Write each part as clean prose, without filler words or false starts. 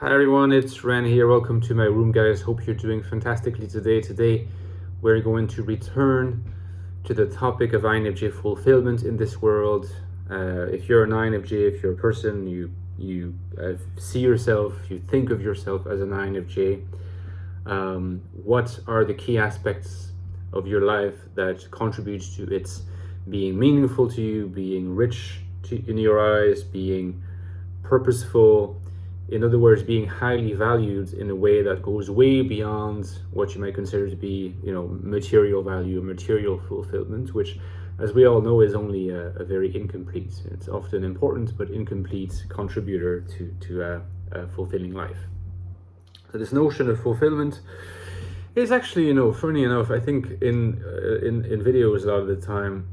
Hi everyone, it's Ren here. Welcome to my room, guys. Hope you're doing fantastically today. Today, we're going to return to the topic of INFJ fulfillment in this world. If you're an INFJ, if you're a person, you see yourself, you think of yourself as an INFJ. What are the key aspects of your life that contributes to its being meaningful to you, being rich in your eyes, being purposeful? In other words, being highly valued in a way that goes way beyond what you might consider to be, material value, material fulfillment, which, as we all know, is only a very incomplete. It's often important, but incomplete contributor to a fulfilling life. So this notion of fulfillment is actually, funny enough, I think in videos a lot of the time,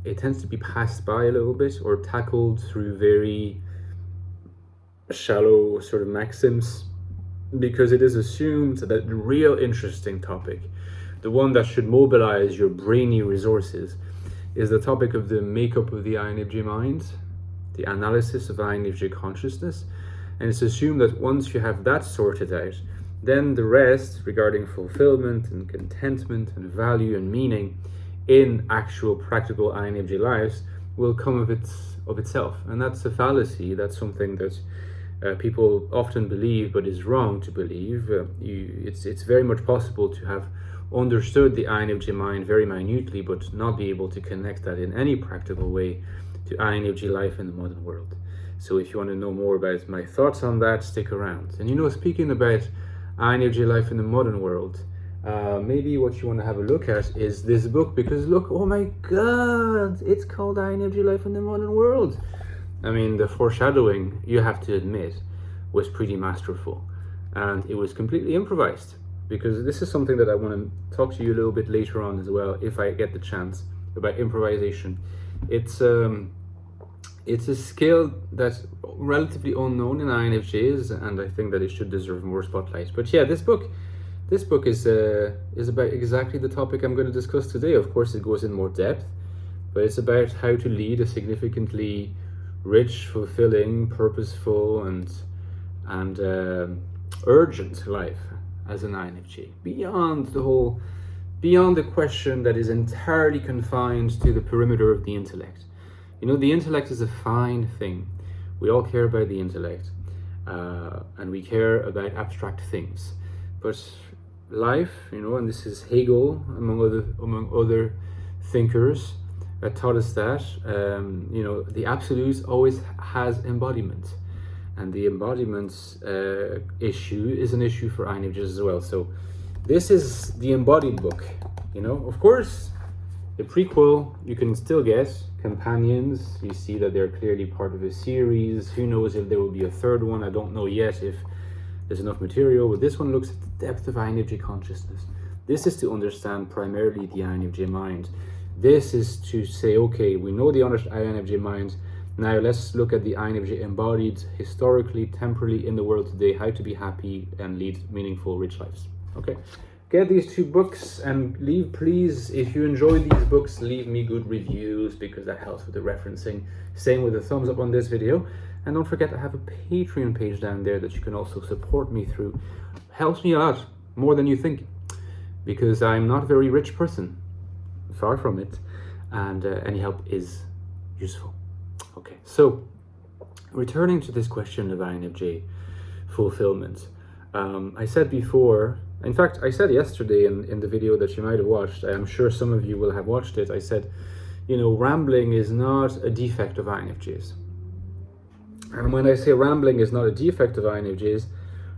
it tends to be passed by a little bit or tackled through very shallow sort of maxims, because it is assumed that the real interesting topic, the one that should mobilize your brainy resources, is the topic of the makeup of the INFJ mind, the analysis of INFJ consciousness. And it's assumed that once you have that sorted out, then the rest regarding fulfillment and contentment and value and meaning in actual practical INFJ lives will come of itself. And that's a fallacy. That's something that people often believe, but is wrong to believe. It's very much possible to have understood the INFJ mind very minutely, but not be able to connect that in any practical way to INFJ life in the modern world. So if you want to know more about my thoughts on that, stick around. And speaking about INFJ life in the modern world, maybe what you want to have a look at is this book, because look, oh my God, it's called INFJ life in the modern world. I mean, the foreshadowing, you have to admit, was pretty masterful, and it was completely improvised, because this is something that I want to talk to you a little bit later on as well, if I get the chance, about improvisation. It's a skill that's relatively unknown in INFJs, and I think that it should deserve more spotlight. But yeah, this book is about exactly the topic I'm going to discuss today. Of course, it goes in more depth, but it's about how to lead a significantly rich, fulfilling, purposeful, and urgent life as an INFJ, beyond the question that is entirely confined to the perimeter of the intellect. The intellect is a fine thing. We all care about the intellect, and we care about abstract things. But life, and this is Hegel among other thinkers, taught us that the absolute always has embodiment, and the embodiment issue is an issue for INFJs as well. So this is the embodied book. Of course, the prequel you can still get, companions. You see that they're clearly part of a series. Who knows if there will be a third one? I don't know yet if there's enough material, but this one looks at the depth of INFJ consciousness. This is to understand primarily the INFJ mind. This is to say, okay, we know the honest INFJ mind. Now let's look at the INFJ embodied historically, temporally in the world today, how to be happy and lead meaningful, rich lives. Okay, get these two books and please, if you enjoy these books, leave me good reviews, because that helps with the referencing. Same with the thumbs up on this video. And don't forget, I have a Patreon page down there that you can also support me through. Helps me a lot, more than you think, because I'm not a very rich person. Far from it, and any help is useful. Okay, so returning to this question of INFJ fulfillment, I said before, in fact, I said yesterday in the video that you might have watched, I'm sure some of you will have watched it, I said, rambling is not a defect of INFJs. And when I say rambling is not a defect of INFJs,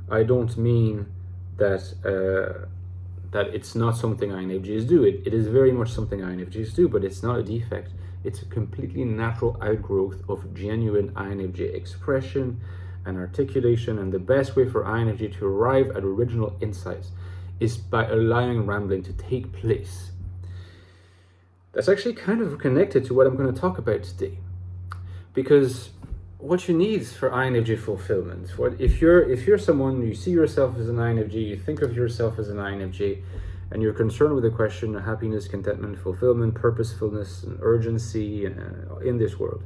I don't mean that it's not something INFJs do. It is very much something INFJs do, but it's not a defect. It's a completely natural outgrowth of genuine INFJ expression and articulation, and the best way for INFJ to arrive at original insights is by allowing rambling to take place. That's actually kind of connected to what I'm going to talk about today, because what you need for INFJ fulfillment, if you're someone, you see yourself as an INFJ, you think of yourself as an INFJ, and you're concerned with the question of happiness, contentment, fulfillment, purposefulness, and urgency in this world,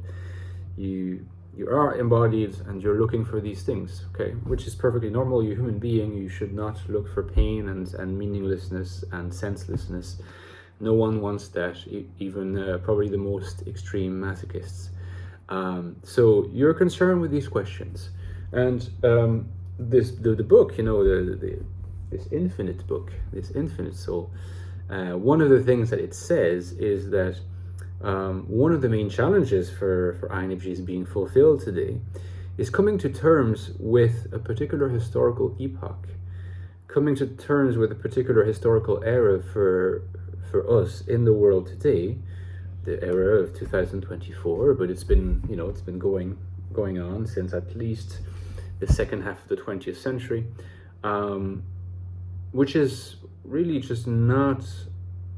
you you are embodied and you're looking for these things, okay, which is perfectly normal. You're a human being. You should not look for pain and meaninglessness and senselessness. No one wants that, even probably the most extreme masochists. So you're concerned with these questions, and the book, this infinite book, this infinite soul. One of the things that it says is that one of the main challenges for INFJs being fulfilled today is coming to terms with a particular historical epoch, coming to terms with a particular historical era for us in the world today, the era of 2024, but it's been going on since at least the second half of the 20th century, which is really just not,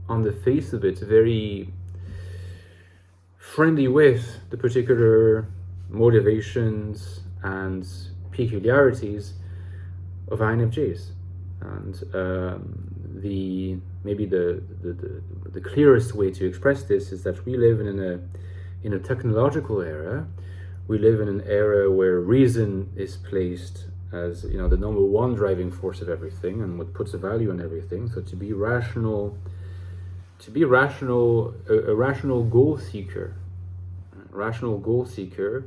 on the face of it, very friendly with the particular motivations and peculiarities of INFJs. And maybe the clearest way to express this is that we live in a technological era. We live in an era where reason is placed as the number one driving force of everything and what puts a value on everything. So to be rational, a rational goal seeker. A rational goal seeker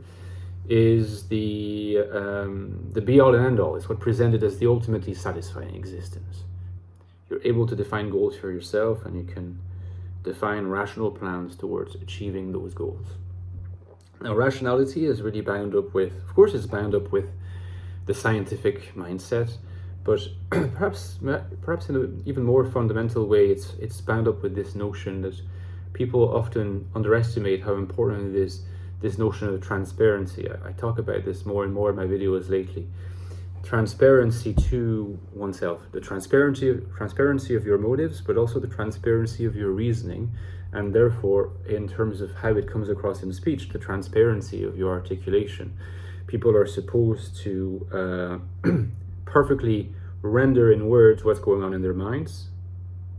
is the be all and end all. It's what presented as the ultimately satisfying existence. You're able to define goals for yourself, and you can define rational plans towards achieving those goals. Now, rationality is really bound up with, of course, it's bound up with the scientific mindset, but perhaps in an even more fundamental way, it's bound up with this notion that people often underestimate how important it is, this notion of transparency. I talk about this more and more in my videos lately. Transparency to oneself, the transparency of your motives, but also the transparency of your reasoning, and therefore, in terms of how it comes across in speech, the transparency of your articulation. People are supposed to perfectly render in words what's going on in their minds,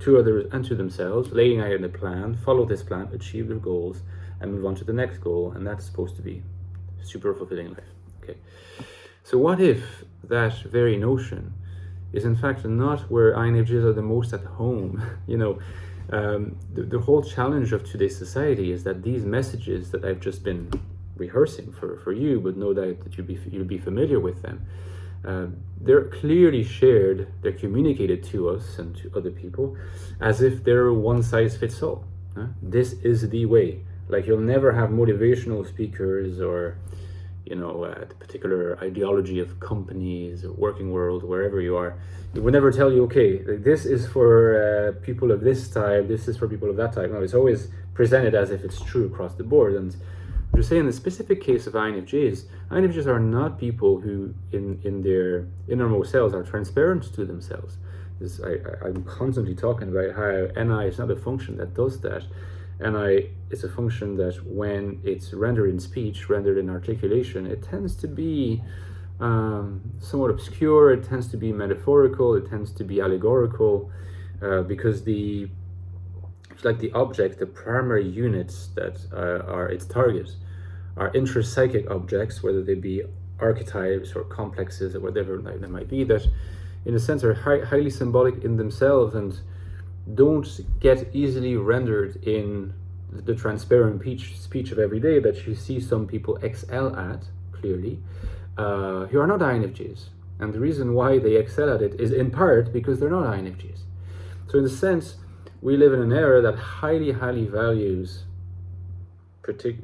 to others and to themselves, laying out a plan, follow this plan, achieve their goals, and move on to the next goal, and that's supposed to be super fulfilling life. Okay. So what if that very notion is in fact not where INFJs are the most at home? The whole challenge of today's society is that these messages that I've just been rehearsing for you, but no doubt that you'll be familiar with them. They're clearly shared, they're communicated to us and to other people as if they're one size fits all. This is the way. Like, you'll never have motivational speakers or the particular ideology of companies or working world, wherever you are. It would never tell you, okay, this is for people of this type, this is for people of that type. No, it's always presented as if it's true across the board. And I'm just saying, in the specific case of INFJs are not people who in their innermost selves are transparent to themselves. I'm constantly talking about how NI is not a function that does that. NI is a function that when it's rendered in speech, rendered in articulation, it tends to be somewhat obscure, it tends to be metaphorical, it tends to be allegorical, because the object, the primary units that are its targets are intrapsychic objects, whether they be archetypes or complexes or whatever they might be, that in a sense are highly symbolic in themselves and don't get easily rendered in the transparent speech of every day that you see some people excel at, clearly, who are not INFJs. And the reason why they excel at it is in part because they're not INFJs. So in a sense, we live in an era that highly, highly values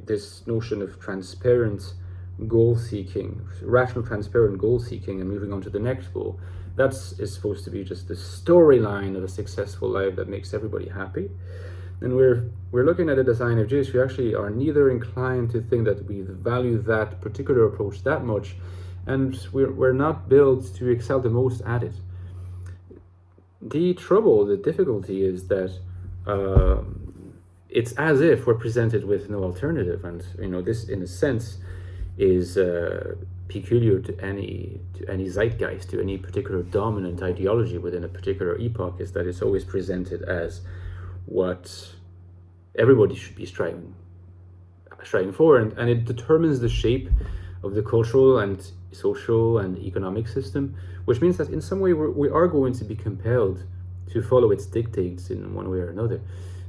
this notion of transparent goal seeking, rational, transparent goal seeking, and moving on to the next goal. Is supposed to be just the storyline of a successful life that makes everybody happy. And we're looking at it as INFJs who actually are neither inclined to think that we value that particular approach that much, and we're not built to excel the most at it. The difficulty is that it's as if we're presented with no alternative, and this in a sense is peculiar to any zeitgeist, to any particular dominant ideology within a particular epoch, is that it's always presented as what everybody should be striving for, and it determines the shape of the cultural and social and economic system, which means that in some way we are going to be compelled to follow its dictates in one way or another.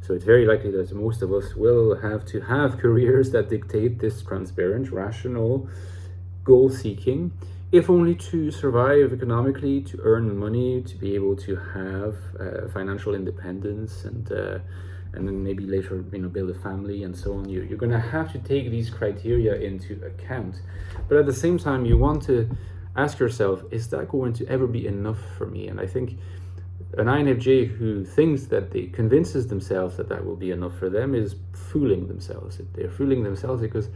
So it's very likely that most of us will have to have careers that dictate this transparent, rational, goal-seeking, if only to survive economically, to earn money, to be able to have financial independence, and then maybe later, build a family and so on. You're going to have to take these criteria into account, but at the same time, you want to ask yourself, is that going to ever be enough for me? And I think an INFJ who thinks that they convinces themselves that that will be enough for them is fooling themselves. They're fooling themselves because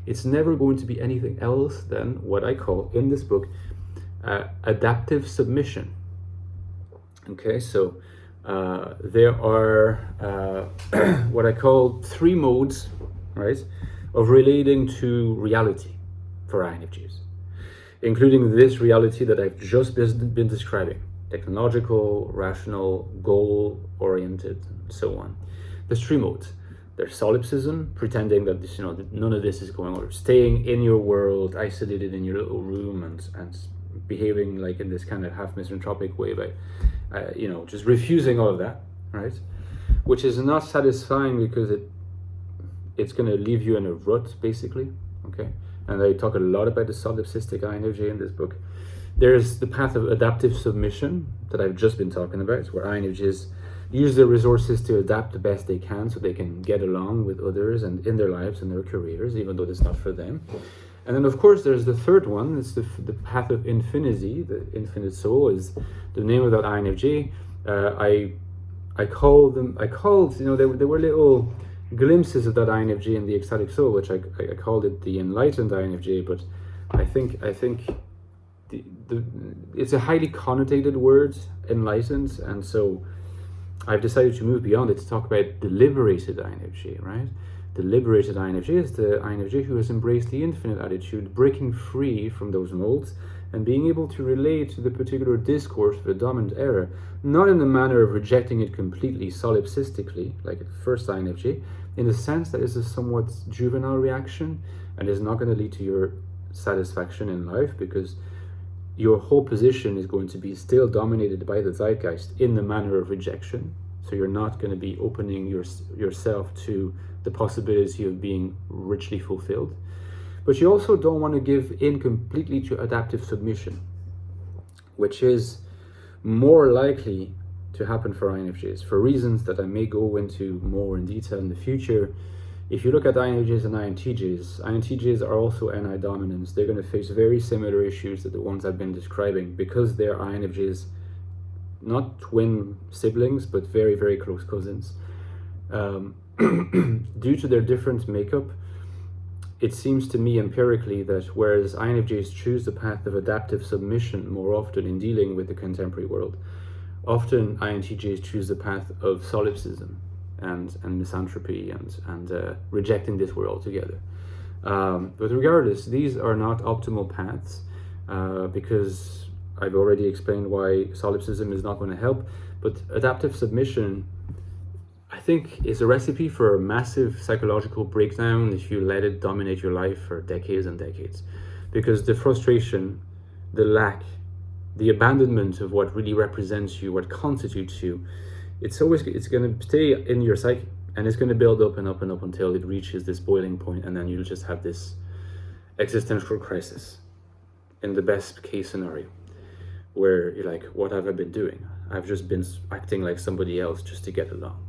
it's never going to be anything else than what I call in this book adaptive submission. Okay, so there are what I call 3 modes, right, of relating to reality for INFJs, including this reality that I've just been describing: technological, rational, goal-oriented, and so on. There's 3 modes. There's solipsism, pretending that this, that none of this is going on, staying in your world, isolated in your little room, and behaving like in this kind of half misanthropic way by, just refusing all of that, right? Which is not satisfying because it's going to leave you in a rut, basically. Okay, and I talk a lot about the solipsistic INFJ in this book. There's the path of adaptive submission that I've just been talking about, where INFJs use their resources to adapt the best they can so they can get along with others and in their lives and their careers, even though it's not for them. And then, of course, there's the third one. It's the path of infinity. The infinite soul is the name of that INFJ. I called, there were little glimpses of that INFJ in the Ecstatic Soul, which I called it the enlightened INFJ, but I think it's a highly connotated word, enlightened, and so I've decided to move beyond it to talk about the liberated INFJ, right? The liberated INFJ is the INFJ who has embraced the infinite attitude, breaking free from those molds and being able to relate to the particular discourse of the dominant era, not in the manner of rejecting it completely solipsistically, like at first INFJ, in the sense that it's a somewhat juvenile reaction and is not going to lead to your satisfaction in life, because your whole position is going to be still dominated by the zeitgeist in the manner of rejection. So you're not going to be opening yourself to the possibility of being richly fulfilled. But you also don't want to give in completely to adaptive submission, which is more likely to happen for INFJs for reasons that I may go into more in detail in the future. If you look at INFJs and INTJs are also NI dominants. They're going to face very similar issues to the ones I've been describing, because they're INFJs, not twin siblings, but very, very close cousins. Due to their different makeup, it seems to me empirically that whereas INFJs choose the path of adaptive submission more often in dealing with the contemporary world, often INTJs choose the path of solipsism and misanthropy and rejecting this world altogether. But regardless, these are not optimal paths because I've already explained why solipsism is not going to help. But adaptive submission, I think, is a recipe for a massive psychological breakdown if you let it dominate your life for decades and decades. Because the frustration, the lack, the abandonment of what really represents you, what constitutes you, it's going to stay in your psyche, and it's going to build up and up and up until it reaches this boiling point, and then you'll just have this existential crisis in the best case scenario, where you're like, what have I been doing? I've just been acting like somebody else just to get along,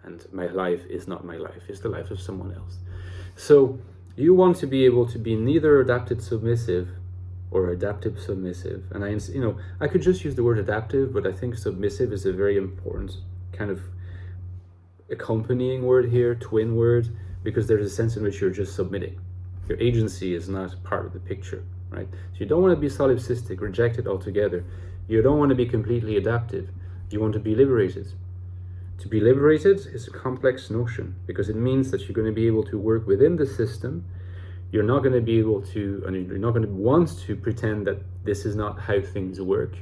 and my life is not my life, it's the life of someone else. So you want to be able to be neither adapted submissive or adaptive submissive. And I could just use the word adaptive, but I think submissive is a very important kind of accompanying word here, twin word, because there's a sense in which you're just submitting. Your agency is not part of the picture, right? So you don't want to be solipsistic, reject it altogether. You don't want to be completely adaptive. You want to be liberated. To be liberated is a complex notion, because it means that you're going to be able to work within the system. You're not going to be able to, and you're not going to want to pretend that this is not how things work,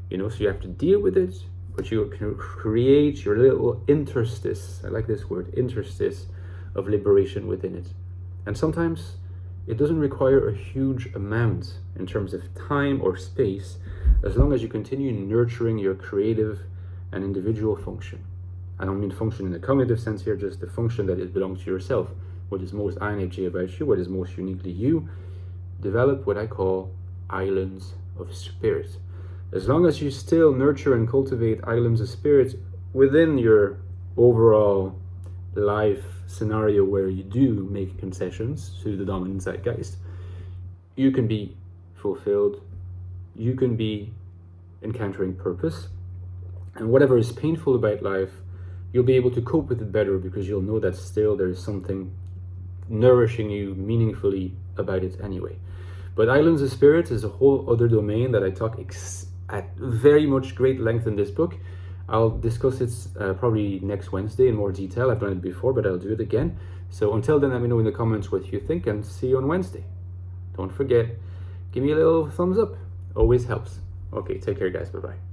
so you have to deal with it, but you can create your little interstice, I like this word, interstice, of liberation within it. And sometimes It doesn't require a huge amount in terms of time or space, as long as you continue nurturing your creative and individual function. I don't mean function in the cognitive sense here, just the function that it belongs to yourself. What is most INFJ about you, what is most uniquely you. Develop what I call islands of spirit. As long as you still nurture and cultivate islands of spirit within your overall life scenario where you do make concessions to the dominant zeitgeist, you can be fulfilled, you can be encountering purpose, and whatever is painful about life, you'll be able to cope with it better because you'll know that still there is something nourishing you meaningfully about it anyway. But islands of spirit is a whole other domain that I talk at very much great length in this book. I'll discuss it probably next Wednesday in more detail. I've done it before, but I'll do it again. So until then, let me know in the comments what you think, and see you on Wednesday. Don't forget, give me a little thumbs up. Always helps. Okay, take care, guys. Bye-bye.